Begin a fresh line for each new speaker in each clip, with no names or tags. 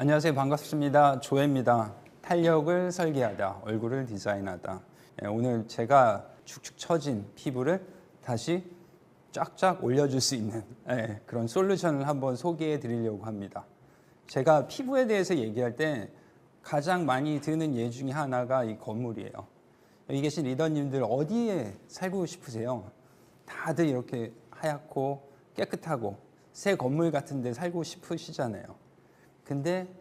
안녕하세요. 반갑습니다. 조회입니다. 탄력을 설계하다, 얼굴을 디자인하다. 오늘 제가 축축 처진 피부를 다시 쫙쫙 올려줄 수 있는 그런 솔루션을 한번 소개해 드리려고 합니다. 제가 피부에 대해서 얘기할 때 가장 많이 드는 예 중에 하나가 이 건물이에요. 여기 계신 리더님들 어디에 살고 싶으세요? 다들 이렇게 하얗고 깨끗하고 새 건물 같은 데 살고 싶으시잖아요. 근데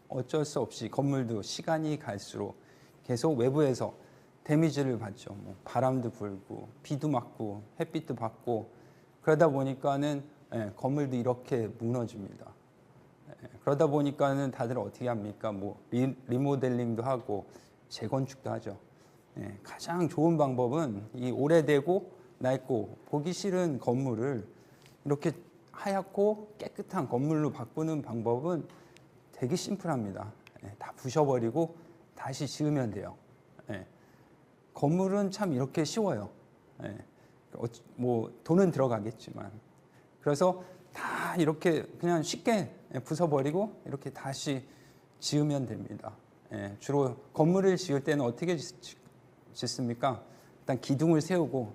어쩔 수 없이 건물도 시간이 갈수록 계속 외부에서 데미지를 받죠. 뭐 바람도 불고 비도 맞고 햇빛도 받고 그러다 보니까는 건물도 이렇게 무너집니다. 그러다 보니까는 다들 어떻게 합니까? 뭐 리모델링도 하고 재건축도 하죠. 가장 좋은 방법은 이 오래되고 낡고 보기 싫은 건물을 이렇게 하얗고 깨끗한 건물로 바꾸는 방법은 되게 심플합니다. 다 부셔버리고 다시 지으면 돼요. 건물은 참 이렇게 쉬워요. 뭐 돈은 들어가겠지만. 그래서 다 이렇게 그냥 쉽게 부숴버리고 이렇게 다시 지으면 됩니다. 주로 건물을 지을 때는 어떻게 짓습니까? 일단 기둥을 세우고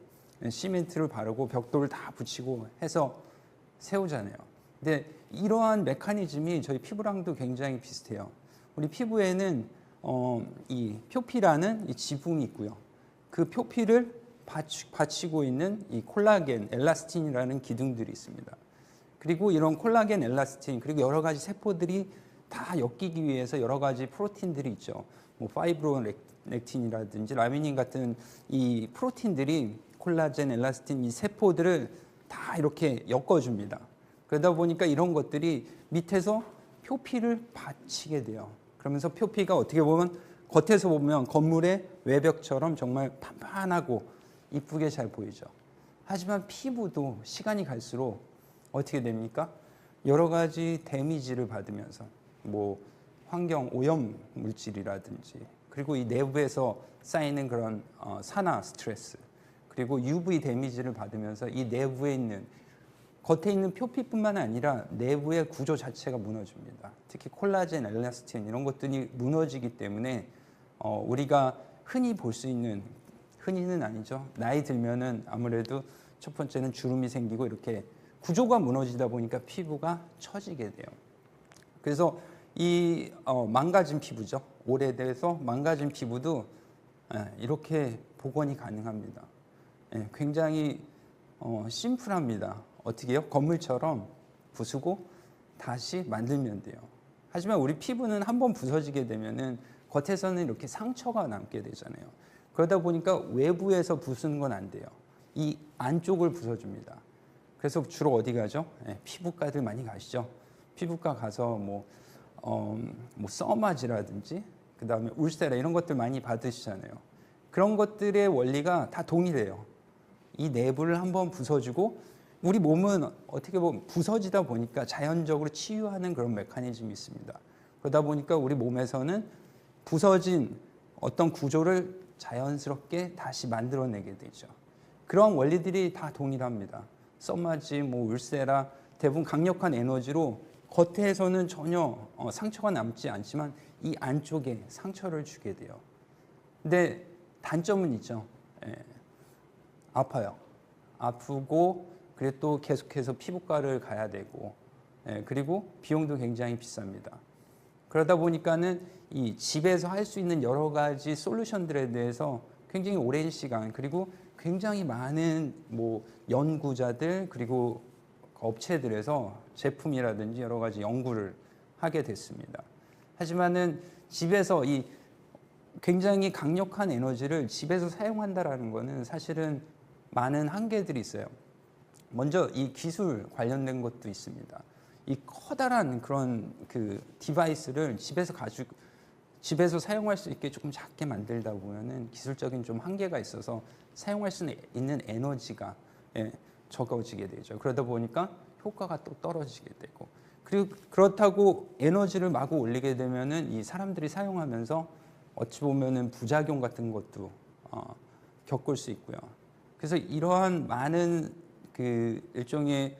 시멘트를 바르고 벽돌을 다 붙이고 해서 세우잖아요. 근데 이러한 메커니즘이 저희 피부랑도 굉장히 비슷해요. 우리 피부에는 이 표피라는 이 지붕이 있고요. 그 표피를 받치고 있는 이 콜라겐, 엘라스틴이라는 기둥들이 있습니다. 그리고 이런 콜라겐, 엘라스틴, 그리고 여러 가지 세포들이 다 엮이기 위해서 여러 가지 프로틴들이 있죠. 뭐 파이브로넥틴이라든지 라미닌 같은 이 프로틴들이 콜라겐, 엘라스틴 이 세포들을 다 이렇게 엮어줍니다. 그러다 보니까 이런 것들이 밑에서 표피를 받치게 돼요. 그러면서 표피가 어떻게 보면 겉에서 보면 건물의 외벽처럼 정말 판판하고 이쁘게 잘 보이죠. 하지만 피부도 시간이 갈수록 어떻게 됩니까? 여러 가지 데미지를 받으면서 뭐 환경 오염 물질이라든지 그리고 이 내부에서 쌓이는 그런 산화 스트레스 그리고 UV 데미지를 받으면서 이 내부에 있는 겉에 있는 표피뿐만 아니라 내부의 구조 자체가 무너집니다. 특히 콜라겐, 엘라스틴 이런 것들이 무너지기 때문에 우리가 흔히 볼 수 있는, 흔히는 아니죠. 나이 들면은 아무래도 첫 번째는 주름이 생기고 이렇게 구조가 무너지다 보니까 피부가 처지게 돼요. 그래서 이 망가진 피부죠. 오래돼서 망가진 피부도 이렇게 복원이 가능합니다. 굉장히 심플합니다. 어떻게 해요? 건물처럼 부수고 다시 만들면 돼요. 하지만 우리 피부는 한번 부서지게 되면은 겉에서는 이렇게 상처가 남게 되잖아요. 그러다 보니까 외부에서 부수는 건 안 돼요. 이 안쪽을 부숴줍니다. 그래서 주로 어디 가죠? 피부과들 많이 가시죠. 피부과 가서 뭐 써마지라든지 그 다음에 울세라 이런 것들 많이 받으시잖아요. 그런 것들의 원리가 다 동일해요. 이 내부를 한번 부숴주고 우리 몸은 어떻게 보면 부서지다 보니까 자연적으로 치유하는 그런 메커니즘이 있습니다. 그러다 보니까 우리 몸에서는 부서진 어떤 구조를 자연스럽게 다시 만들어내게 되죠. 그런 원리들이 다 동일합니다. 써마지, 뭐 울세라 대부분 강력한 에너지로 겉에서는 전혀 상처가 남지 않지만 이 안쪽에 상처를 주게 돼요. 근데 단점은 있죠. 아파요. 아프고 그리고 또 계속해서 피부과를 가야 되고 그리고 비용도 굉장히 비쌉니다. 그러다 보니까는 이 집에서 할 수 있는 여러 가지 솔루션들에 대해서 굉장히 오랜 시간 그리고 굉장히 많은 뭐 연구자들 그리고 업체들에서 제품이라든지 여러 가지 연구를 하게 됐습니다. 하지만은 집에서 이 굉장히 강력한 에너지를 집에서 사용한다라는 거는 사실은 많은 한계들이 있어요. 먼저 이 기술 관련된 것도 있습니다. 이 커다란 그런 그 디바이스를 집에서 사용할 수 있게 조금 작게 만들다 보면은 기술적인 좀 한계가 있어서 사용할 수 있는 에너지가 적어지게 되죠. 그러다 보니까 효과가 또 떨어지게 되고 그리고 그렇다고 에너지를 마구 올리게 되면은 이 사람들이 사용하면서 어찌 보면은 부작용 같은 것도 겪을 수 있고요. 그래서 이러한 많은 그 일종의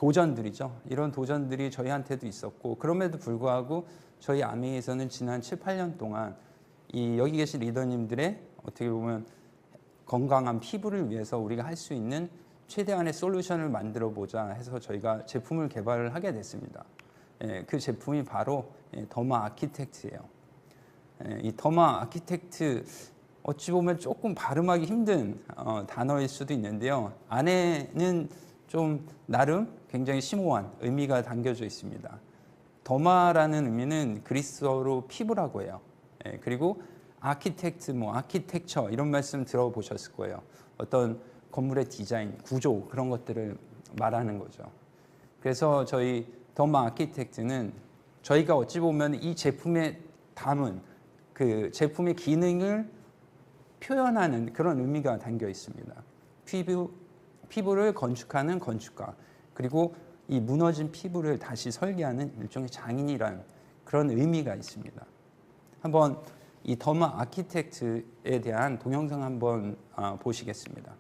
도전들이죠. 이런 도전들이 저희한테도 있었고 그럼에도 불구하고 저희 아메이에서는 지난 7, 8년 동안 이 여기 계신 리더님들의 어떻게 보면 건강한 피부를 위해서 우리가 할 수 있는 최대한의 솔루션을 만들어 보자 해서 저희가 제품을 개발을 하게 됐습니다. 그 제품이 바로 더마 아키텍트예요. 이 더마 아키텍트 어찌 보면 조금 발음하기 힘든 단어일 수도 있는데요. 안에는 좀 나름 굉장히 심오한 의미가 담겨져 있습니다. 더마라는 의미는 그리스어로 피부라고 해요. 그리고 아키텍트, 아키텍처 이런 말씀 들어보셨을 거예요. 어떤 건물의 디자인, 구조 그런 것들을 말하는 거죠. 그래서 저희 더마 아키텍트는 저희가 어찌 보면 이 제품에 담은 그 제품의 기능을 표현하는 그런 의미가 담겨 있습니다. 피부를 건축하는 건축가, 그리고 이 무너진 피부를 다시 설계하는 일종의 장인이라는 그런 의미가 있습니다. 한번 이 더마 아키텍트에 대한 동영상 한번 보시겠습니다.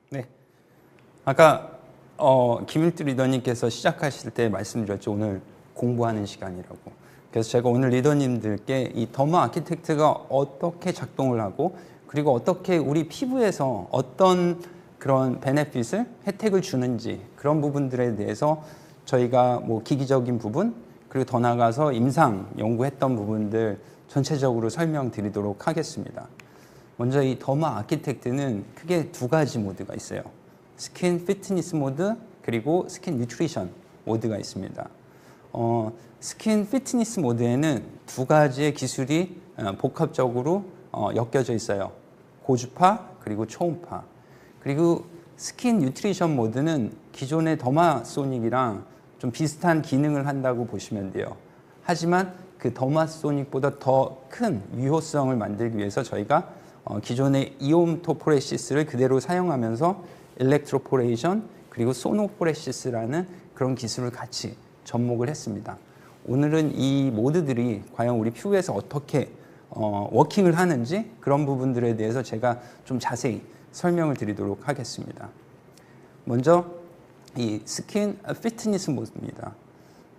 네, 아까 김일두 리더님께서 시작하실 때 말씀드렸죠. 오늘 공부하는 시간이라고. 그래서 제가 오늘 리더님들께 이 더마 아키텍트가 어떻게 작동을 하고 그리고 어떻게 우리 피부에서 어떤 그런 베네핏을 혜택을 주는지 그런 부분들에 대해서 저희가 뭐 기기적인 부분 그리고 더 나아가서 임상 연구했던 부분들 전체적으로 설명드리도록 하겠습니다. 먼저 이 더마 아키텍트는 크게 두 가지 모드가 있어요. 스킨 피트니스 모드 그리고 스킨 뉴트리션 모드가 있습니다. 스킨 피트니스 모드에는 두 가지의 기술이 복합적으로 엮여져 있어요. 고주파 그리고 초음파. 그리고 스킨 뉴트리션 모드는 기존의 더마소닉이랑 좀 비슷한 기능을 한다고 보시면 돼요. 하지만 그 더마소닉보다 더 큰 유효성을 만들기 위해서 저희가 기존의 이옴토포레시스를 그대로 사용하면서 일렉트로포레이션 그리고 소노포레시스라는 그런 기술을 같이 접목을 했습니다. 오늘은 이 모드들이 과연 우리 피부에서 어떻게 워킹을 하는지 그런 부분들에 대해서 제가 좀 자세히 설명을 드리도록 하겠습니다. 먼저 이 스킨 피트니스 모드입니다.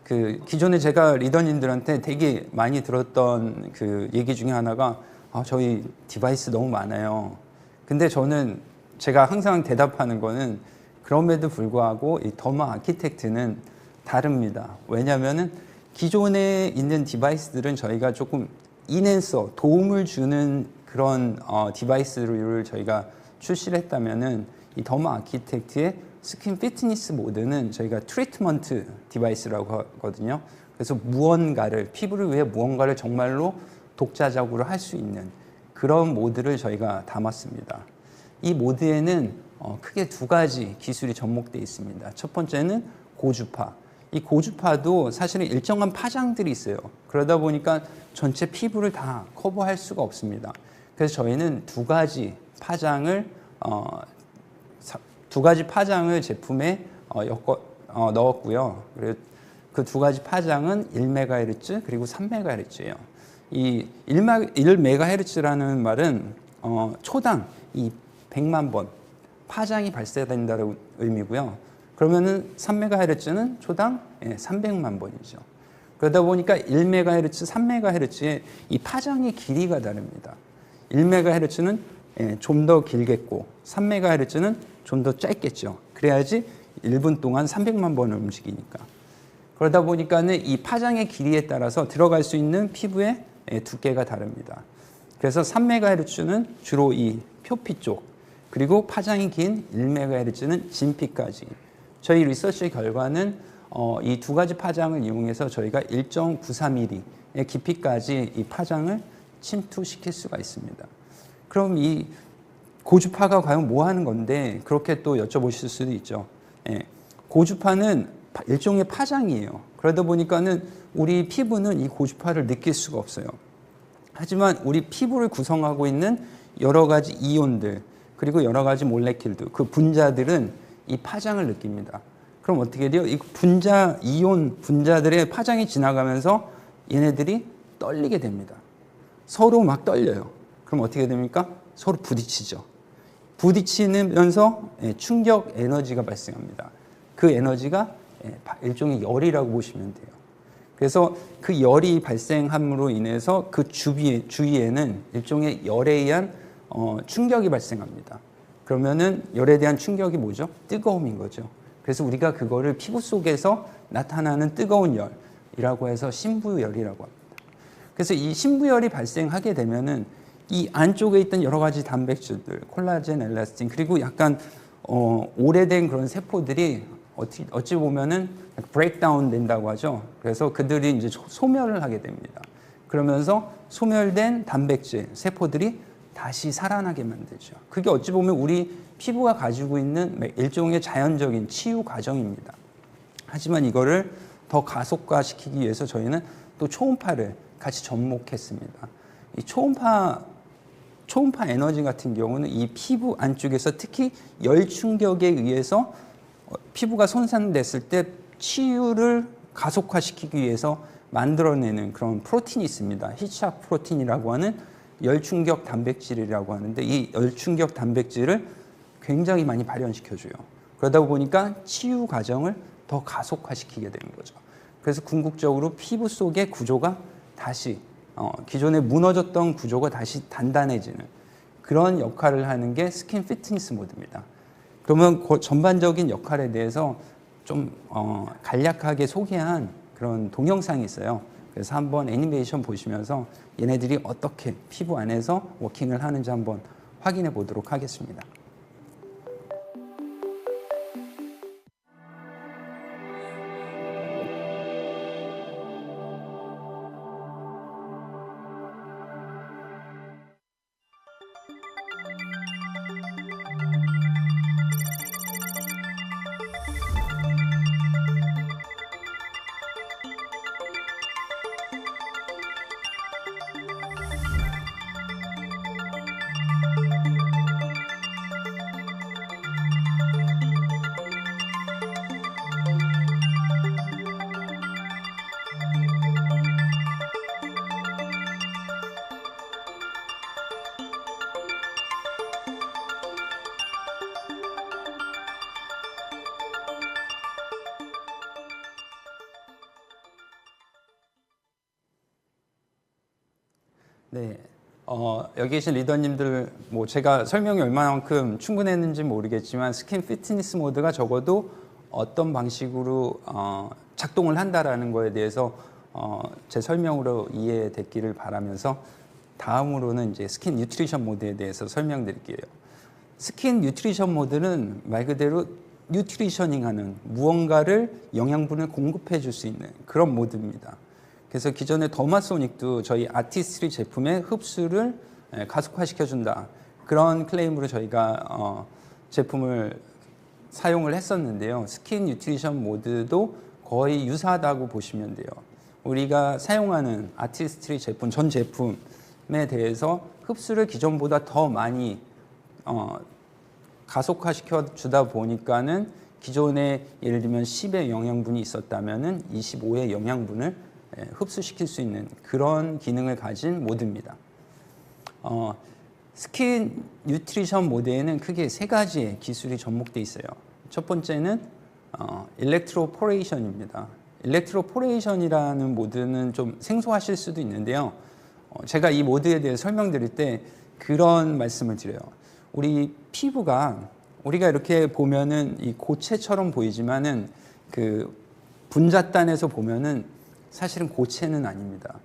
그 기존에 제가 리더님들한테 되게 많이 들었던 그 얘기 중에 하나가 저희 디바이스 너무 많아요. 근데 저는 제가 항상 대답하는 거는 그럼에도 불구하고 이 더마 아키텍트는 다릅니다. 왜냐하면은 기존에 있는 디바이스들은 저희가 조금 인핸서 도움을 주는 그런 디바이스를 저희가 출시를 했다면은 이 더마 아키텍트의 스킨 피트니스 모드는 저희가 트리트먼트 디바이스라고 하거든요. 그래서 무언가를 피부를 위해 무언가를 정말로 독자적으로 할 수 있는 그런 모드를 저희가 담았습니다. 이 모드에는 크게 두 가지 기술이 접목되어 있습니다. 첫 번째는 고주파. 이 고주파도 사실은 일정한 파장들이 있어요. 그러다 보니까 전체 피부를 다 커버할 수가 없습니다. 그래서 저희는 두 가지 파장을 제품에 넣었고요. 그 두 가지 파장은 1MHz 그리고 3MHz예요. 이 1MHz라는 말은 초당 이 100만 번 파장이 발생된다는 의미고요. 그러면은 3MHz는 초당 300만 번이죠. 그러다 보니까 1MHz, 3MHz의 이 파장의 길이가 다릅니다. 1MHz는 좀 더 길겠고 3MHz는 좀 더 짧겠죠. 그래야지 1분 동안 300만 번을 움직이니까. 그러다 보니까는 이 파장의 길이에 따라서 들어갈 수 있는 피부의 두께가 다릅니다. 그래서 3MHz는 주로 이 표피 쪽, 그리고 파장이 긴 1MHz는 진피까지. 저희 리서치 결과는 이 두 가지 파장을 이용해서 저희가 1.94mm의 깊이까지 이 파장을 침투시킬 수가 있습니다. 그럼 이 고주파가 과연 뭐 하는 건데, 그렇게 또 여쭤보실 수도 있죠. 고주파는 일종의 파장이에요. 그러다 보니까는 우리 피부는 이 고주파를 느낄 수가 없어요. 하지만 우리 피부를 구성하고 있는 여러 가지 이온들, 그리고 여러 가지 몰레큘들, 그 분자들은 이 파장을 느낍니다. 그럼 어떻게 돼요? 이 분자, 이온 분자들의 파장이 지나가면서 얘네들이 떨리게 됩니다. 서로 막 떨려요. 그럼 어떻게 됩니까? 서로 부딪히죠. 부딪히면서 충격 에너지가 발생합니다. 그 에너지가 일종의 열이라고 보시면 돼요. 그래서 그 열이 발생함으로 인해서 그 주위에는 일종의 열에 의한 충격이 발생합니다. 그러면은 열에 대한 충격이 뭐죠? 뜨거움인 거죠. 그래서 우리가 그거를 피부 속에서 나타나는 뜨거운 열이라고 해서 신부열이라고 합니다. 그래서 이 신부열이 발생하게 되면은 이 안쪽에 있던 여러 가지 단백질들, 콜라겐, 엘라스틴, 그리고 약간 오래된 그런 세포들이 어찌 보면은 브레이크다운 된다고 하죠. 그래서 그들이 이제 소멸을 하게 됩니다. 그러면서 소멸된 단백질, 세포들이 다시 살아나게 만들죠. 그게 어찌 보면 우리 피부가 가지고 있는 일종의 자연적인 치유 과정입니다. 하지만 이거를 더 가속화시키기 위해서 저희는 또 초음파를 같이 접목했습니다. 이 초음파 에너지 같은 경우는 이 피부 안쪽에서 특히 열 충격에 의해서 피부가 손상됐을 때 치유를 가속화시키기 위해서 만들어내는 그런 프로틴이 있습니다. 히치하크 프로틴이라고 하는 열충격 단백질이라고 하는데, 이 열충격 단백질을 굉장히 많이 발현시켜줘요. 그러다 보니까 치유 과정을 더 가속화시키게 되는 거죠. 그래서 궁극적으로 피부 속의 구조가 다시 기존에 무너졌던 구조가 다시 단단해지는 그런 역할을 하는 게 스킨 피트니스 모드입니다. 그러면 그 전반적인 역할에 대해서 좀 간략하게 소개한 그런 동영상이 있어요. 그래서 한번 애니메이션 보시면서 얘네들이 어떻게 피부 안에서 워킹을 하는지 한번 확인해 보도록 하겠습니다. 네, 여기 계신 리더님들, 뭐 제가 설명이 얼마만큼 충분했는지 모르겠지만 스킨 피트니스 모드가 적어도 어떤 방식으로 작동을 한다라는 거에 대해서 제 설명으로 이해됐기를 바라면서, 다음으로는 이제 스킨 뉴트리션 모드에 대해서 설명드릴게요. 스킨 뉴트리션 모드는 말 그대로 뉴트리셔닝하는, 무언가를 영양분을 공급해 줄 수 있는 그런 모드입니다. 그래서 기존의 더마소닉도 저희 아티스트리 제품의 흡수를 가속화시켜준다, 그런 클레임으로 저희가 제품을 사용을 했었는데요. 스킨 뉴트리션 모드도 거의 유사하다고 보시면 돼요. 우리가 사용하는 아티스트리 제품, 전 제품에 대해서 흡수를 기존보다 더 많이 가속화시켜 주다 보니까는 기존에 예를 들면 10의 영양분이 있었다면은 25의 영양분을 흡수시킬 수 있는 그런 기능을 가진 모드입니다. 스킨 뉴트리션 모드에는 크게 세 가지의 기술이 접목되어 있어요. 첫 번째는 일렉트로포레이션입니다. 일렉트로포레이션이라는 모드는 좀 생소하실 수도 있는데요. 제가 이 모드에 대해 설명드릴 때 그런 말씀을 드려요. 우리 피부가 우리가 이렇게 보면은 이 고체처럼 보이지만은 그 분자단에서 보면은 사실은 고체는 아닙니다.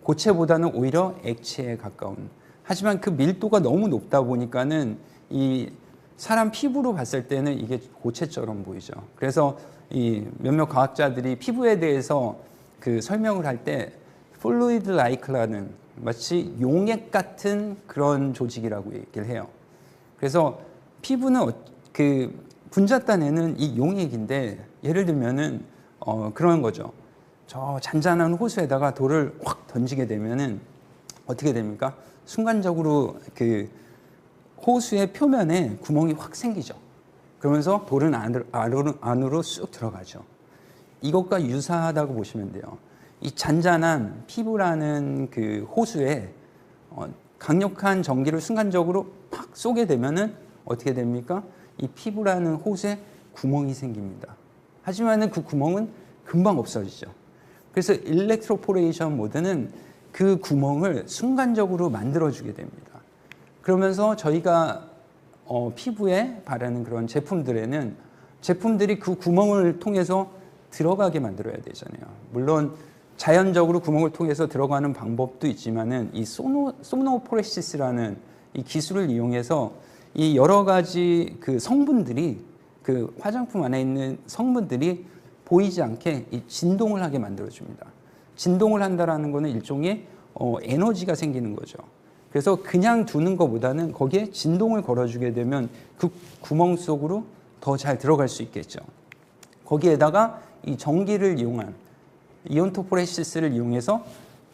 고체보다는 오히려 액체에 가까운. 하지만 그 밀도가 너무 높다 보니까는 이 사람 피부로 봤을 때는 이게 고체처럼 보이죠. 그래서 이 몇몇 과학자들이 피부에 대해서 그 설명을 할 때 fluid like라는 마치 용액 같은 그런 조직이라고 얘기를 해요. 그래서 피부는 그 분자단에는 이 용액인데 예를 들면은 그런 거죠. 저 잔잔한 호수에다가 돌을 확 던지게 되면은 어떻게 됩니까? 순간적으로 그 호수의 표면에 구멍이 확 생기죠. 그러면서 돌은 안으로 쑥 들어가죠. 이것과 유사하다고 보시면 돼요. 이 잔잔한 피부라는 그 호수에 강력한 전기를 순간적으로 팍 쏘게 되면은 어떻게 됩니까? 이 피부라는 호수에 구멍이 생깁니다. 하지만은 그 구멍은 금방 없어지죠. 그래서 일렉트로포레이션 모드는 그 구멍을 순간적으로 만들어주게 됩니다. 그러면서 저희가 피부에 바르는 그런 제품들에는 제품들이 그 구멍을 통해서 들어가게 만들어야 되잖아요. 물론 자연적으로 구멍을 통해서 들어가는 방법도 있지만은 이 소노포레시스라는 이 기술을 이용해서 이 여러 가지 그 성분들이 그 화장품 안에 있는 성분들이 보이지 않게 이 진동을 하게 만들어줍니다. 진동을 한다라는 것은 일종의 에너지가 생기는 거죠. 그래서 그냥 두는 것보다는 거기에 진동을 걸어주게 되면 그 구멍 속으로 더 잘 들어갈 수 있겠죠. 거기에다가 이 전기를 이용한 이온토포레시스를 이용해서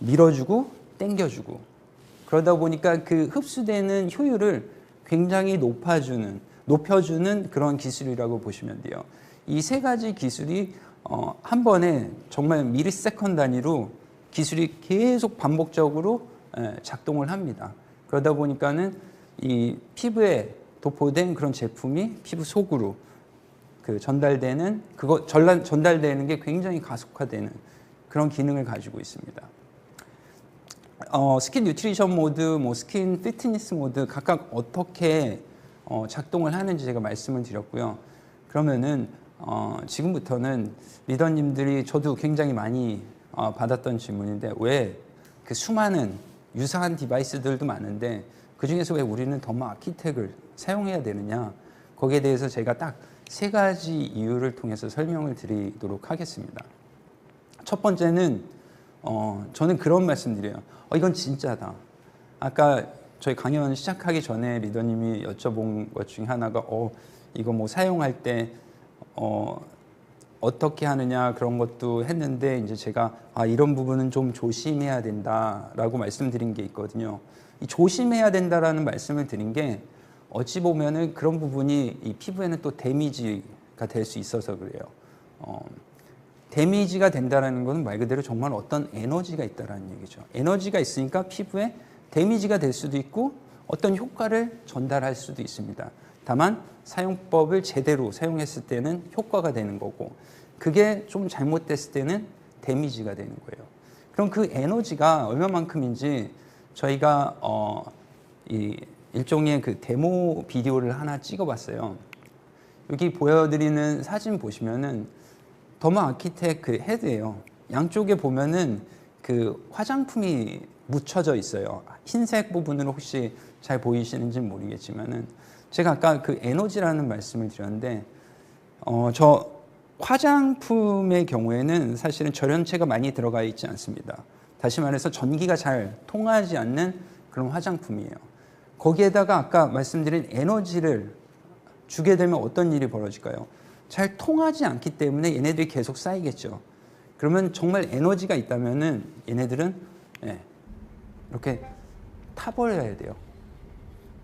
밀어주고 당겨주고 그러다 보니까 그 흡수되는 효율을 굉장히 높여주는 그런 기술이라고 보시면 돼요. 이 세 가지 기술이 한 번에 정말 미리세컨 단위로 기술이 계속 반복적으로 작동을 합니다. 그러다 보니까는 이 피부에 도포된 그런 제품이 피부 속으로 그 전달되는 게 굉장히 가속화되는 그런 기능을 가지고 있습니다. 스킨 뉴트리션 모드, 스킨 피트니스 모드 각각 어떻게 작동을 하는지 제가 말씀을 드렸고요. 그러면은 지금부터는 리더님들이 저도 굉장히 많이 받았던 질문인데 왜 그 수많은 유사한 디바이스들도 많은데 그 중에서 왜 우리는 더마 아키텍을 사용해야 되느냐? 거기에 대해서 제가 딱 세 가지 이유를 통해서 설명을 드리도록 하겠습니다. 첫 번째는 저는 그런 말씀드려요. 이건 진짜다. 아까 저희 강연 시작하기 전에 리더님이 여쭤본 것 중에 하나가 이거 뭐 사용할 때 어떻게 하느냐 그런 것도 했는데 이제 제가 이런 부분은 좀 조심해야 된다라고 말씀드린 게 있거든요. 이 조심해야 된다라는 말씀을 드린 게 어찌 보면은 그런 부분이 이 피부에는 또 데미지가 될 수 있어서 그래요. 데미지가 된다라는 것은 말 그대로 정말 어떤 에너지가 있다라는 얘기죠. 에너지가 있으니까 피부에 데미지가 될 수도 있고 어떤 효과를 전달할 수도 있습니다. 다만 사용법을 제대로 사용했을 때는 효과가 되는 거고 그게 좀 잘못됐을 때는 데미지가 되는 거예요. 그럼 그 에너지가 얼마만큼인지 저희가 이 일종의 그 데모 비디오를 하나 찍어봤어요. 여기 보여드리는 사진 보시면은 더마 아키텍 그 헤드예요. 양쪽에 보면은 그 화장품이 묻혀져 있어요. 흰색 부분으로 혹시 잘 보이시는지 모르겠지만은 제가 아까 그 에너지라는 말씀을 드렸는데 저 화장품의 경우에는 사실은 절연체가 많이 들어가 있지 않습니다. 다시 말해서 전기가 잘 통하지 않는 그런 화장품이에요. 거기에다가 아까 말씀드린 에너지를 주게 되면 어떤 일이 벌어질까요? 잘 통하지 않기 때문에 얘네들이 계속 쌓이겠죠. 그러면 정말 에너지가 있다면은 얘네들은 이렇게 타버려야 돼요.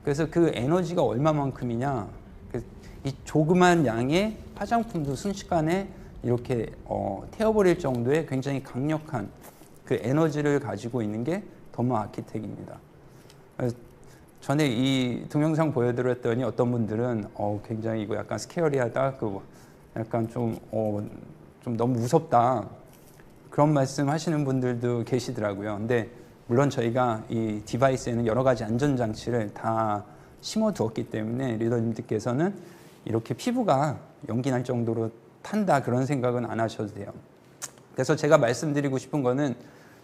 그래서 그 에너지가 얼마만큼이냐, 이 조그만 양의 화장품도 순식간에 이렇게 태워버릴 정도의 굉장히 강력한 그 에너지를 가지고 있는 게 더마 아키텍입니다. 전에 이 동영상 보여드렸더니 어떤 분들은 굉장히 이거 약간 스케어리하다, 약간 좀 너무 무섭다 그런 말씀 하시는 분들도 계시더라고요. 근데 물론 저희가 이 디바이스에는 여러 가지 안전장치를 다 심어두었기 때문에 리더님들께서는 이렇게 피부가 연기 날 정도로 탄다 그런 생각은 안 하셔도 돼요. 그래서 제가 말씀드리고 싶은 거는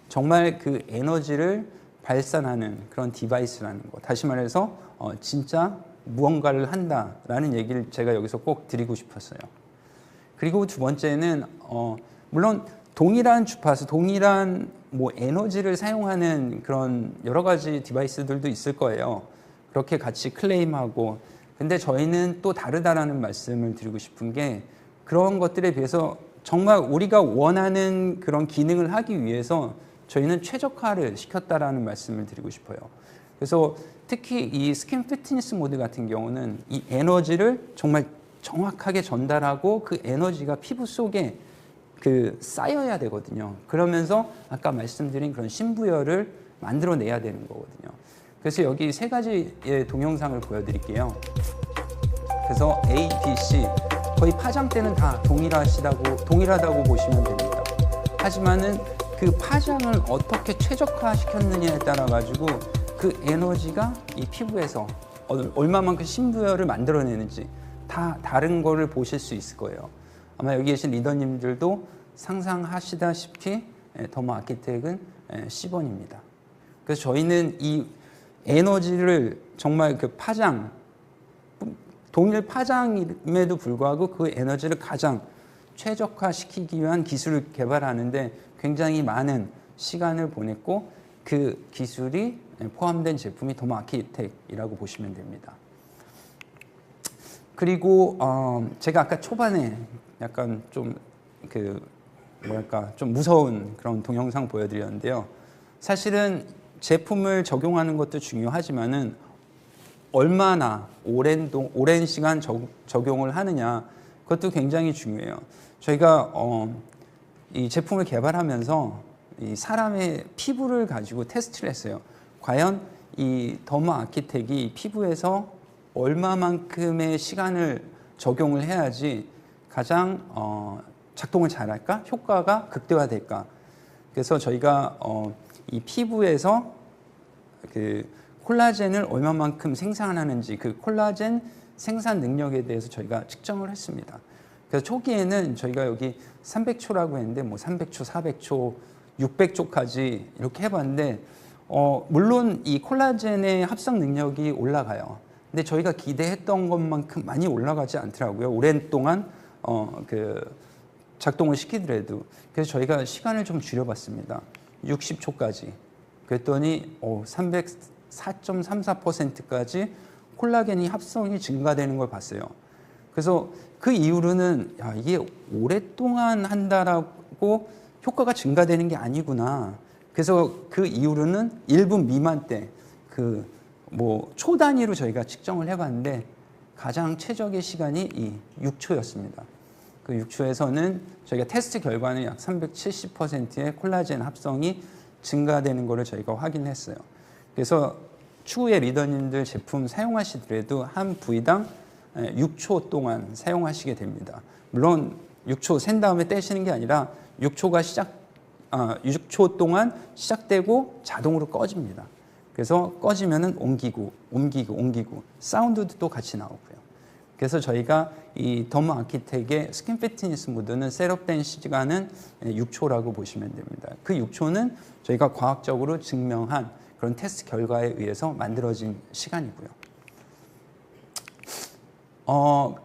정말 그 에너지를 발산하는 그런 디바이스라는 거. 다시 말해서 진짜 무언가를 한다라는 얘기를 제가 여기서 꼭 드리고 싶었어요. 그리고 두 번째는 물론 동일한 주파수, 동일한 뭐 에너지를 사용하는 그런 여러 가지 디바이스들도 있을 거예요. 그렇게 같이 클레임하고. 근데 저희는 또 다르다라는 말씀을 드리고 싶은 게 그런 것들에 비해서 정말 우리가 원하는 그런 기능을 하기 위해서 저희는 최적화를 시켰다라는 말씀을 드리고 싶어요. 그래서 특히 이 스킨 피트니스 모드 같은 경우는 이 에너지를 정말 정확하게 전달하고 그 에너지가 피부 속에 쌓여야 되거든요. 그러면서 아까 말씀드린 그런 신부열을 만들어내야 되는 거거든요. 그래서 여기 세 가지의 동영상을 보여드릴게요. 그래서 A, B, C 거의 파장대는 다 동일하다고 보시면 됩니다. 하지만은 그 파장을 어떻게 최적화시켰느냐에 따라 가지고 그 에너지가 이 피부에서 얼마만큼 신부열을 만들어내는지 다 다른 거를 보실 수 있을 거예요. 아마 여기 계신 리더님들도 상상하시다시피 더모 아키텍은 10원입니다. 그래서 저희는 이 에너지를 정말 그 파장, 동일 파장임에도 불구하고 그 에너지를 가장 최적화시키기 위한 기술을 개발하는데 굉장히 많은 시간을 보냈고 그 기술이 포함된 제품이 더모 아키텍이라고 보시면 됩니다. 그리고 제가 아까 초반에 약간 좀 좀 무서운 그런 동영상 보여드렸는데요. 사실은 제품을 적용하는 것도 중요하지만은 얼마나 오랜 시간 적용을 하느냐 그것도 굉장히 중요해요. 저희가 이 제품을 개발하면서 이 사람의 피부를 가지고 테스트를 했어요. 과연 이 더모 아키텍이 피부에서 얼마만큼의 시간을 적용을 해야지 가장 작동을 잘할까? 효과가 극대화될까? 그래서 저희가 이 피부에서 그 콜라겐을 얼마만큼 생산하는지 그 콜라겐 생산 능력에 대해서 저희가 측정을 했습니다. 그래서 초기에는 저희가 여기 300초라고 했는데 뭐 300초, 400초, 600초까지 이렇게 해봤는데 물론 이 콜라겐의 합성 능력이 올라가요. 근데 저희가 기대했던 것만큼 많이 올라가지 않더라고요. 오랜동안 작동을 시키더라도. 그래서 저희가 시간을 좀 줄여봤습니다. 60초까지. 그랬더니 4.34%까지 콜라겐이 합성이 증가되는 걸 봤어요. 그래서 그 이후로는 이게 오랫동안 한다라고 효과가 증가되는 게 아니구나. 그래서 그 이후로는 1분 미만 때 초 단위로 저희가 측정을 해봤는데 가장 최적의 시간이 이 6초였습니다. 그 6초에서는 저희가 테스트 결과는 약 370%의 콜라겐 합성이 증가되는 것을 저희가 확인했어요. 그래서 추후에 리더님들 제품 사용하시더라도 한 부위당 6초 동안 사용하시게 됩니다. 물론 6초 센 다음에 떼시는 게 아니라 6초 동안 시작되고 자동으로 꺼집니다. 그래서 꺼지면은 옮기고 사운드도 또 같이 나오고요. 그래서 저희가 이 더모 아키텍의 스킨 피트니스 모드는 셋업된 시간은 6초라고 보시면 됩니다. 그 6초는 저희가 과학적으로 증명한 그런 테스트 결과에 의해서 만들어진 시간이고요.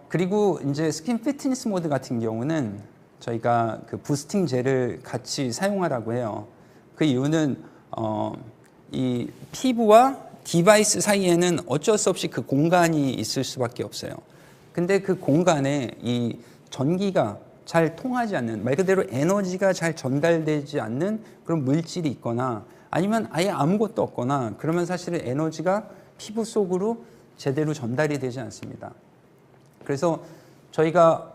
그리고 이제 스킨 피트니스 모드 같은 경우는 저희가 그 부스팅 젤을 같이 사용하라고 해요. 그 이유는 이 피부와 디바이스 사이에는 어쩔 수 없이 그 공간이 있을 수밖에 없어요. 근데 그 공간에 이 전기가 잘 통하지 않는, 말 그대로 에너지가 잘 전달되지 않는 그런 물질이 있거나 아니면 아예 아무것도 없거나 그러면 사실은 에너지가 피부 속으로 제대로 전달이 되지 않습니다. 그래서 저희가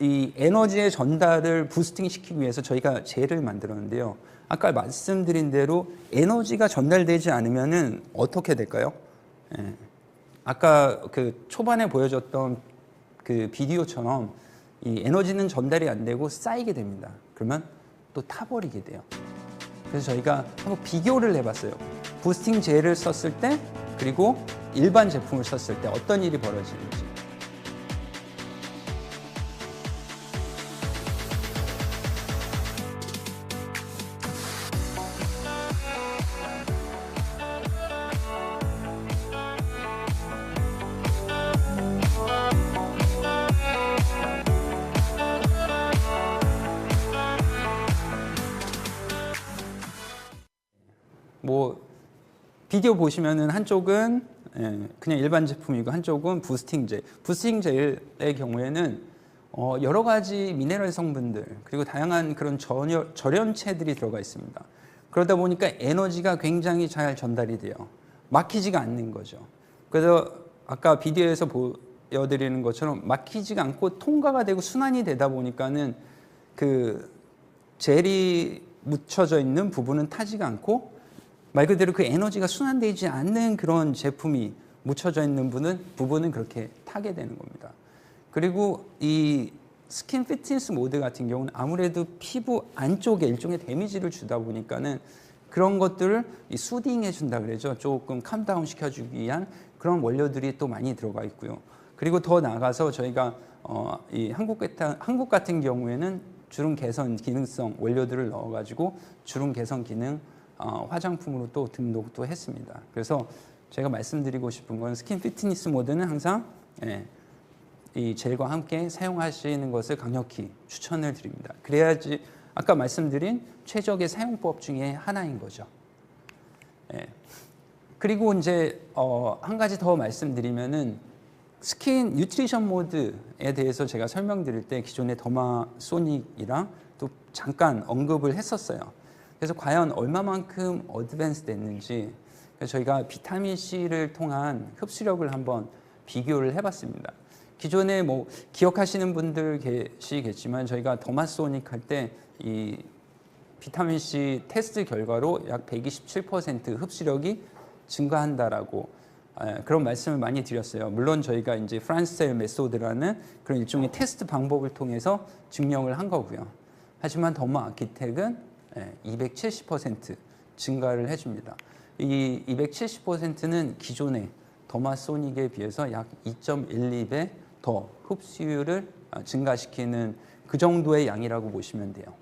이 에너지의 전달을 부스팅 시키기 위해서 저희가 젤을 만들었는데요. 아까 말씀드린 대로 에너지가 전달되지 않으면은 어떻게 될까요? 아까 그 초반에 보여줬던 그 비디오처럼 이 에너지는 전달이 안 되고 쌓이게 됩니다. 그러면 또 타버리게 돼요. 그래서 저희가 한번 비교를 해봤어요. 부스팅 젤을 썼을 때 그리고 일반 제품을 썼을 때 어떤 일이 벌어지는지. 뭐 비디오 보시면은 한쪽은 그냥 일반 제품이고 한쪽은 부스팅 젤. 부스팅 젤의 경우에는 여러 가지 미네랄 성분들 그리고 다양한 그런 절연체들이 들어가 있습니다. 그러다 보니까 에너지가 굉장히 잘 전달이 돼요. 막히지가 않는 거죠. 그래서 아까 비디오에서 보여드리는 것처럼 막히지가 않고 통과가 되고 순환이 되다 보니까는 그 젤이 묻혀져 있는 부분은 타지가 않고 말 그대로 그 에너지가 순환되지 않는 그런 제품이 묻혀져 있는 부분은 그렇게 타게 되는 겁니다. 그리고 이 스킨 피트니스 모드 같은 경우는 아무래도 피부 안쪽에 일종의 데미지를 주다 보니까는 그런 것들을 수딩해 준다 그러죠. 조금 캄다운 시켜주기 위한 그런 원료들이 또 많이 들어가 있고요. 그리고 더 나아가서 저희가 이 한국 같은 경우에는 주름 개선 기능성 원료들을 넣어가지고 주름 개선 기능 화장품으로 또 등록도 했습니다. 그래서 제가 말씀드리고 싶은 건 스킨 피트니스 모드는 항상 이 젤과 함께 사용하시는 것을 강력히 추천을 드립니다. 그래야지 아까 말씀드린 최적의 사용법 중에 하나인 거죠. 그리고 이제 한 가지 더 말씀드리면은 스킨 뉴트리션 모드에 대해서 제가 설명드릴 때 기존의 더마소닉이랑 또 잠깐 언급을 했었어요. 그래서 과연 얼마만큼 어드밴스 됐는지 저희가 비타민C를 통한 흡수력을 한번 비교를 해봤습니다. 기존에 뭐 기억하시는 분들 계시겠지만 저희가 더마소닉 할 때 이 비타민C 테스트 결과로 약 127% 흡수력이 증가한다라고 그런 말씀을 많이 드렸어요. 물론 저희가 이제 프란스셀 메소드라는 그런 일종의 테스트 방법을 통해서 증명을 한 거고요. 하지만 더마 아키텍은 270% 증가를 해줍니다. 이 270%는 기존의 더마소닉에 비해서 약 2.12배 더 흡수율을 증가시키는 그 정도의 양이라고 보시면 돼요.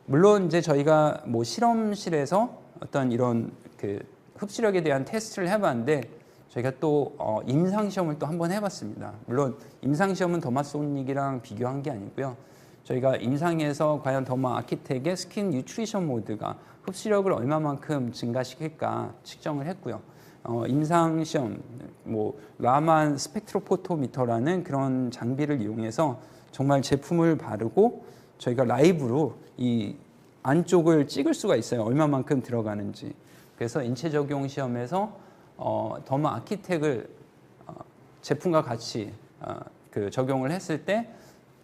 물론 이제 저희가 뭐 실험실에서 어떤 이런 그 흡수력에 대한 테스트를 해봤는데 저희가 또 임상 시험을 또 한번 해봤습니다. 물론 임상 시험은 더마소닉이랑 비교한 게 아니고요. 저희가 임상에서 과연 더마 아키텍의 스킨 뉴트리션 모드가 흡수력을 얼마만큼 증가시킬까 측정을 했고요. 임상 시험, 뭐 라만 스펙트로포토미터라는 그런 장비를 이용해서 정말 제품을 바르고 저희가 라이브로 이 안쪽을 찍을 수가 있어요. 얼마만큼 들어가는지. 그래서 인체 적용 시험에서 더마 아키텍을 제품과 같이 그 적용을 했을 때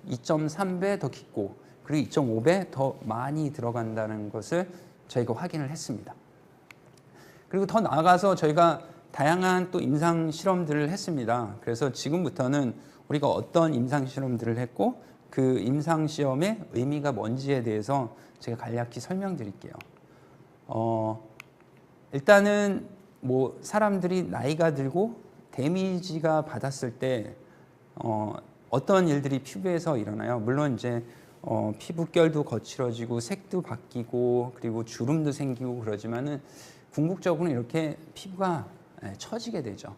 2.3배 더 깊고 그리고 2.5배 더 많이 들어간다는 것을 저희가 확인을 했습니다. 그리고 더 나아가서 저희가 다양한 또 임상 실험들을 했습니다. 그래서 지금부터는 우리가 어떤 임상 실험들을 했고 그 임상 시험의 의미가 뭔지에 대해서 제가 간략히 설명드릴게요. 일단은 뭐 사람들이 나이가 들고 데미지가 받았을 때 어떤 일들이 피부에서 일어나요? 물론 이제 피부결도 거칠어지고 색도 바뀌고 그리고 주름도 생기고 그러지만은 궁극적으로는 이렇게 피부가 처지게 되죠.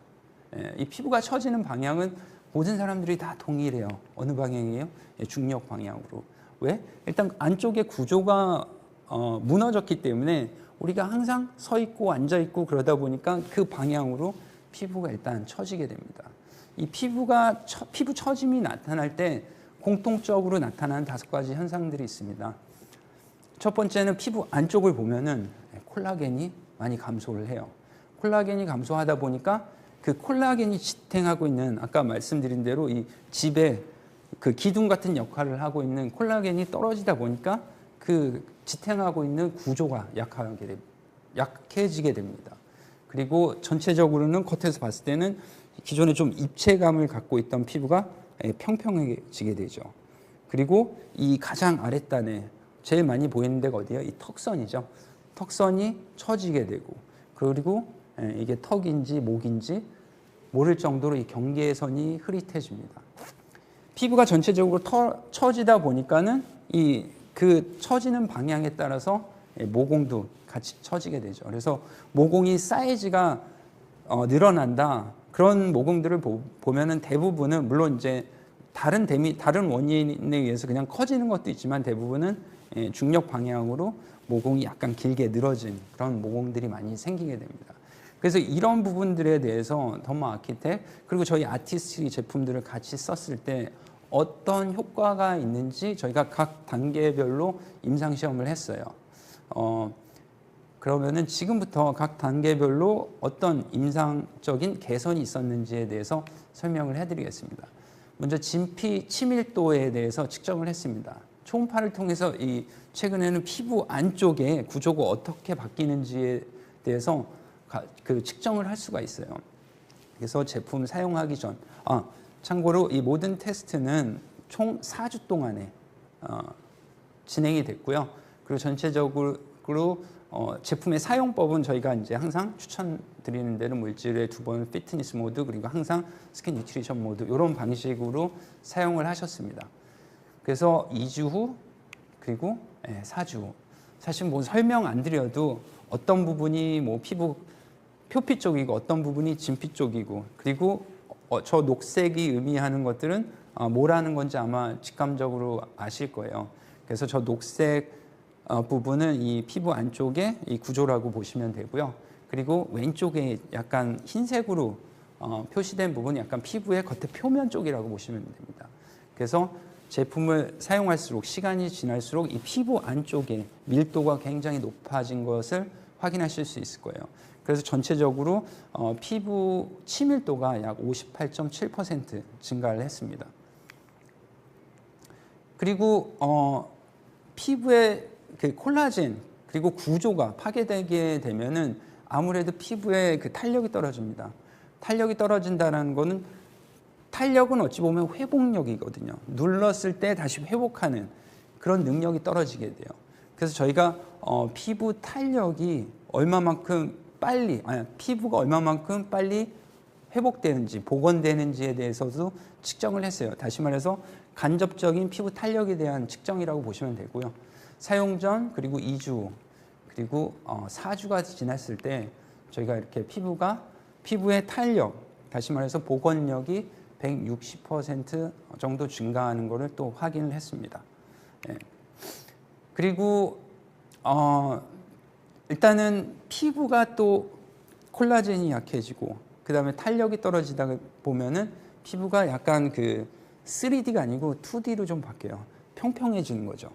이 피부가 처지는 방향은 모든 사람들이 다 동일해요. 어느 방향이에요? 중력 방향으로. 왜? 일단 안쪽에 구조가 무너졌기 때문에 우리가 항상 서 있고 앉아 있고 그러다 보니까 그 방향으로 피부가 일단 처지게 됩니다. 이 피부 처짐이 나타날 때 공통적으로 나타나는 5가지 현상들이 있습니다. 첫 번째는 피부 안쪽을 보면은 콜라겐이 많이 감소를 해요. 콜라겐이 감소하다 보니까 그 콜라겐이 지탱하고 있는 아까 말씀드린 대로 이 집에 그 기둥 같은 역할을 하고 있는 콜라겐이 떨어지다 보니까 그 지탱하고 있는 구조가 약해지게 됩니다. 그리고 전체적으로는 겉에서 봤을 때는 기존에 좀 입체감을 갖고 있던 피부가 평평해지게 되죠. 그리고 이 가장 아랫단에 제일 많이 보이는 데가 어디예요? 이 턱선이죠. 턱선이 처지게 되고 그리고 이게 턱인지 목인지 모를 정도로 이 경계선이 흐릿해집니다. 피부가 전체적으로 처지다 보니까는 그 처지는 방향에 따라서 모공도 같이 처지게 되죠. 그래서 모공이 사이즈가 늘어난다. 그런 모공들을 보면은 대부분은 물론 이제 다른 원인에 의해서 그냥 커지는 것도 있지만 대부분은 중력 방향으로 모공이 약간 길게 늘어진 그런 모공들이 많이 생기게 됩니다. 그래서 이런 부분들에 대해서 더모 아키텍 그리고 저희 아티스트리 제품들을 같이 썼을 때 어떤 효과가 있는지 저희가 각 단계별로 임상시험을 했어요. 그러면은 지금부터 각 단계별로 어떤 임상적인 개선이 있었는지에 대해서 설명을 해드리겠습니다. 먼저 진피 치밀도에 대해서 측정을 했습니다. 초음파를 통해서 최근에는 피부 안쪽의 구조가 어떻게 바뀌는지에 대해서 그 측정을 할 수가 있어요. 그래서 제품 사용하기 전, 참고로 이 모든 테스트는 총 4주 동안에 진행이 됐고요. 그리고 전체적으로 제품의 사용법은 저희가 이제 항상 추천드리는 데는 뭐 일주일에 2번 피트니스 모드 그리고 항상 스킨 뉴트리션 모드 이런 방식으로 사용을 하셨습니다. 그래서 2주 후 그리고 4주 후 사실 뭐 설명 안 드려도 어떤 부분이 뭐 피부 표피 쪽이고 어떤 부분이 진피 쪽이고 그리고 저 녹색이 의미하는 것들은 뭐라는 건지 아마 직감적으로 아실 거예요. 그래서 저 녹색 부분은 이 피부 안쪽의 이 구조라고 보시면 되고요. 그리고 왼쪽에 약간 흰색으로 표시된 부분이 약간 피부의 겉에 표면 쪽이라고 보시면 됩니다. 그래서 제품을 사용할수록 시간이 지날수록 이 피부 안쪽에 밀도가 굉장히 높아진 것을 확인하실 수 있을 거예요. 그래서 전체적으로 피부 치밀도가 약 58.7% 증가를 했습니다. 그리고 피부의 그 콜라겐 그리고 구조가 파괴되게 되면은 아무래도 피부의 그 탄력이 떨어집니다. 탄력이 떨어진다는 거는 탄력은 어찌 보면 회복력이거든요. 눌렀을 때 다시 회복하는 그런 능력이 떨어지게 돼요. 그래서 저희가 피부 탄력이 피부가 얼마만큼 빨리 회복되는지 복원되는지에 대해서도 측정을 했어요. 다시 말해서 간접적인 피부 탄력에 대한 측정이라고 보시면 되고요. 사용 전 그리고 2주 그리고 4주가 지났을 때 저희가 이렇게 피부의 탄력 다시 말해서 복원력이 160% 정도 증가하는 것을 또 확인을 했습니다. 그리고 일단은 피부가 또 콜라겐이 약해지고 그 다음에 탄력이 떨어지다 보면은 피부가 약간 그 3D가 아니고 2D로 좀 바뀌어요. 평평해지는 거죠.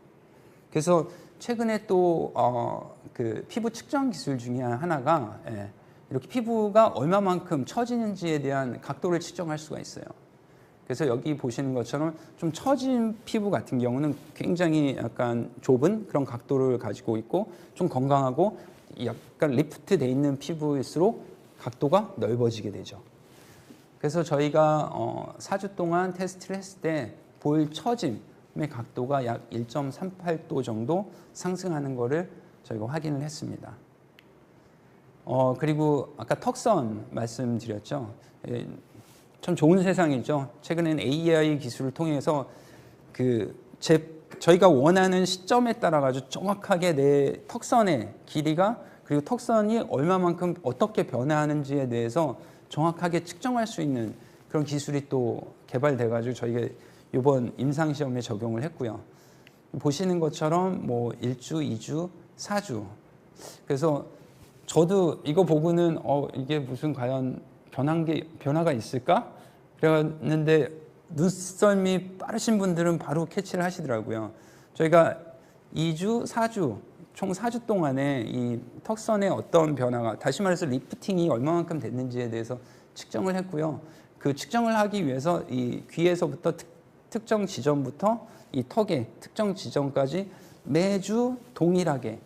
그래서 최근에 또 그 피부 측정 기술 중에 하나가 이렇게 피부가 얼마만큼 처지는지에 대한 각도를 측정할 수가 있어요. 그래서 여기 보시는 것처럼 좀 처진 피부 같은 경우는 굉장히 약간 좁은 그런 각도를 가지고 있고 좀 건강하고 약간 리프트 돼 있는 피부일수록 각도가 넓어지게 되죠. 그래서 저희가 4주 동안 테스트를 했을 때 볼 처짐의 각도가 약 1.38도 정도 상승하는 것을 저희가 확인을 했습니다. 그리고 아까 턱선 말씀드렸죠. 참 좋은 세상이죠. 최근에는 AI 기술을 통해서 저희가 원하는 시점에 따라 가지고 정확하게 내 턱선의 길이가 그리고 턱선이 얼마만큼 어떻게 변화하는지에 대해서 정확하게 측정할 수 있는 그런 기술이 또 개발돼 가지고 저희가 이번 임상 시험에 적용을 했고요. 보시는 것처럼 뭐 1주, 2주, 4주. 그래서 저도 이거 보고는 이게 무슨 과연 변화가 있을까? 그랬는데 눈썰미 빠르신 분들은 바로 캐치를 하시더라고요. 저희가 2주, 4주, 총 4주 동안에 이 턱선의 어떤 변화가 다시 말해서 리프팅이 얼마만큼 됐는지에 대해서 측정을 했고요. 그 측정을 하기 위해서 이 귀에서부터 특정 지점부터 이 턱의 특정 지점까지 매주 동일하게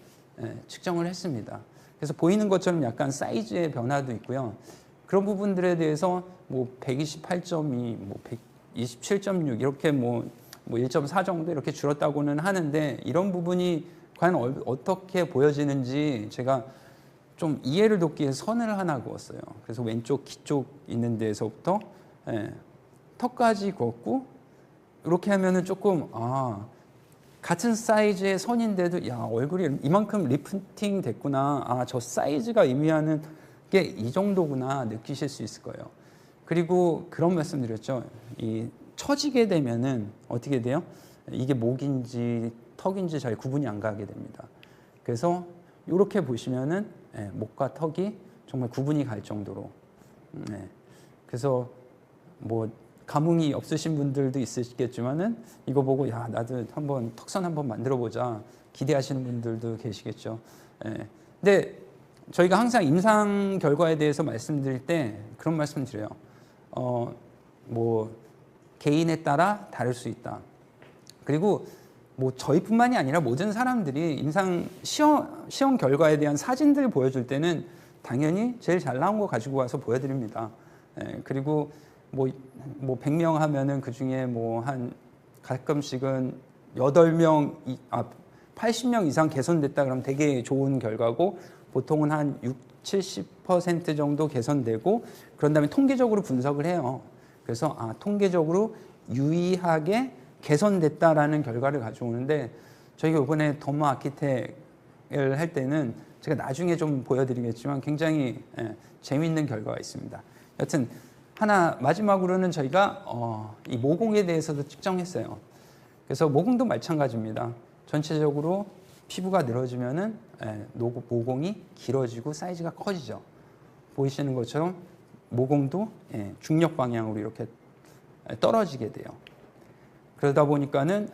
측정을 했습니다. 그래서 보이는 것처럼 약간 사이즈의 변화도 있고요. 그런 부분들에 대해서 뭐 128.2, 뭐 127.6 이렇게 뭐 1.4 정도 이렇게 줄었다고는 하는데 이런 부분이 과연 어떻게 보여지는지 제가 좀 이해를 돕기 위해서 선을 하나 그었어요. 그래서 왼쪽 귀 쪽 있는 데서부터 턱까지 그었고, 이렇게 하면은 조금 같은 사이즈의 선인데도 야, 얼굴이 이만큼 리프팅 됐구나, 저 사이즈가 의미하는 게 이 정도구나 느끼실 수 있을 거예요. 그리고 그런 말씀 드렸죠. 이 처지게 되면은 어떻게 돼요? 이게 목인지 턱인지 잘 구분이 안 가게 됩니다. 그래서 이렇게 보시면은 목과 턱이 정말 구분이 갈 정도로, 그래서 뭐 감흥이 없으신 분들도 있으시겠지만은 이거 보고 야, 나도 한번 턱선 한번 만들어 보자 기대하시는 분들도 계시겠죠. 근데 저희가 항상 임상 결과에 대해서 말씀드릴 때 그런 말씀 드려요. 뭐 개인에 따라 다를 수 있다. 그리고 뭐 저희뿐만이 아니라 모든 사람들이 임상 시험 결과에 대한 사진들 보여줄 때는 당연히 제일 잘 나온 거 가지고 와서 보여드립니다. 그리고 뭐 100명 하면은 그 중에 뭐 한 가끔씩은 8명, 80명 이상 개선됐다 그러면 되게 좋은 결과고, 보통은 한 70% 정도 개선되고, 그런 다음에 통계적으로 분석을 해요. 그래서 통계적으로 유의하게 개선됐다라는 결과를 가져오는데, 저희가 이번에 더모 아키텍을 할 때는 제가 나중에 좀 보여드리겠지만 굉장히 재미있는 결과가 있습니다. 여튼 하나 마지막으로는 저희가 이 모공에 대해서도 측정했어요. 그래서 모공도 마찬가지입니다. 전체적으로 피부가 늘어지면은 모공이 길어지고 사이즈가 커지죠. 보이시는 것처럼 모공도 중력 방향으로 이렇게 떨어지게 돼요. 그러다 보니까는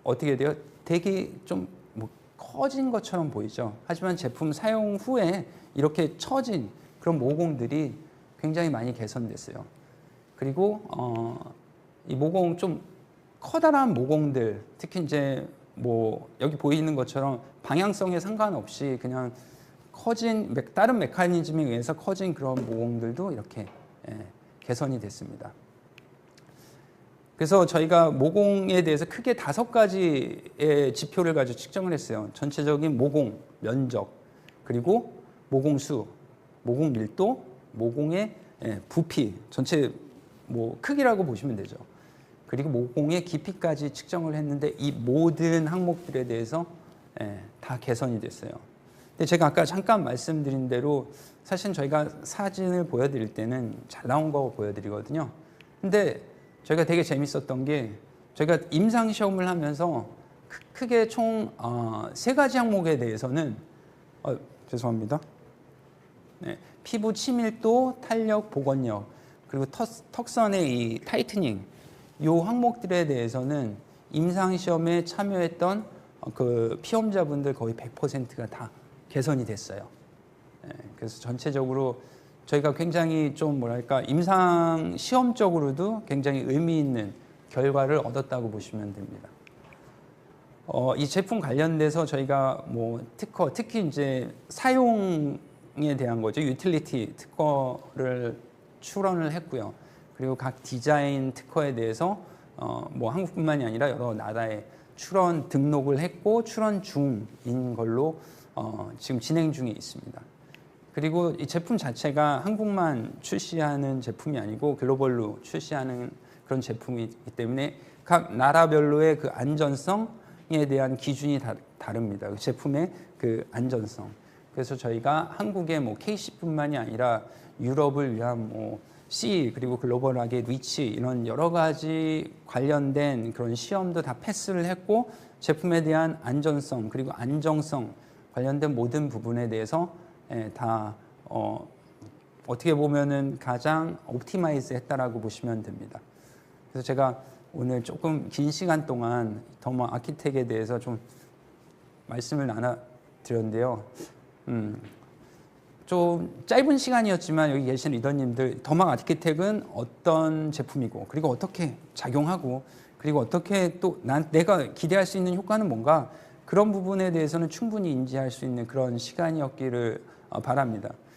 어떻게 돼요? 되게 좀 뭐 커진 것처럼 보이죠. 하지만 제품 사용 후에 이렇게 처진 그런 모공들이 굉장히 많이 개선됐어요. 그리고 이 모공 좀 커다란 모공들, 특히 이제 뭐 여기 보이는 것처럼 방향성에 상관없이 그냥 커진 다른 메커니즘에 의해서 커진 그런 모공들도 이렇게 개선이 됐습니다. 그래서 저희가 모공에 대해서 크게 5가지의 지표를 가지고 측정을 했어요. 전체적인 모공 면적, 그리고 모공 수, 모공 밀도, 모공의 부피, 전체 뭐 크기라고 보시면 되죠. 그리고 모공의 깊이까지 측정을 했는데 이 모든 항목들에 대해서 다 개선이 됐어요. 근데 제가 아까 잠깐 말씀드린 대로 사실 저희가 사진을 보여드릴 때는 잘 나온 거 보여드리거든요. 근데 저희가 되게 재밌었던 게, 저희가 임상 시험을 하면서 크게 총 3가지 항목에 대해서는 죄송합니다. 피부 치밀도, 탄력, 복원력, 그리고 턱선의 이 타이트닝, 이 항목들에 대해서는 임상 시험에 참여했던 그 피험자분들 거의 100%가 다 개선이 됐어요. 그래서 전체적으로 저희가 굉장히 좀 뭐랄까 임상 시험적으로도 굉장히 의미 있는 결과를 얻었다고 보시면 됩니다. 이 제품 관련돼서 저희가 뭐 특히 이제 사용에 대한 거죠. 유틸리티 특허를 출원을 했고요. 그리고 각 디자인 특허에 대해서 뭐 한국뿐만이 아니라 여러 나라에 출원 등록을 했고 출원 중인 걸로 지금 진행 중에 있습니다. 그리고 이 제품 자체가 한국만 출시하는 제품이 아니고 글로벌로 출시하는 그런 제품이기 때문에 각 나라별로의 그 안전성에 대한 기준이 다릅니다. 그 제품의 그 안전성. 그래서 저희가 한국의 뭐 KC뿐만이 아니라 유럽을 위한 뭐 C, 그리고 글로벌하게 리치, 이런 여러 가지 관련된 그런 시험도 다 패스를 했고, 제품에 대한 안전성 그리고 안정성 관련된 모든 부분에 대해서 다 어떻게 보면은 가장 옵티마이즈 했다라고 보시면 됩니다. 그래서 제가 오늘 조금 긴 시간 동안 더모 아키텍에 대해서 좀 말씀을 나눠드렸는데요. 좀 짧은 시간이었지만 여기 계신 리더님들, 더모 아키텍은 어떤 제품이고, 그리고 어떻게 작용하고, 그리고 어떻게 또 내가 기대할 수 있는 효과는 뭔가, 그런 부분에 대해서는 충분히 인지할 수 있는 그런 시간이었기를 바랍니다.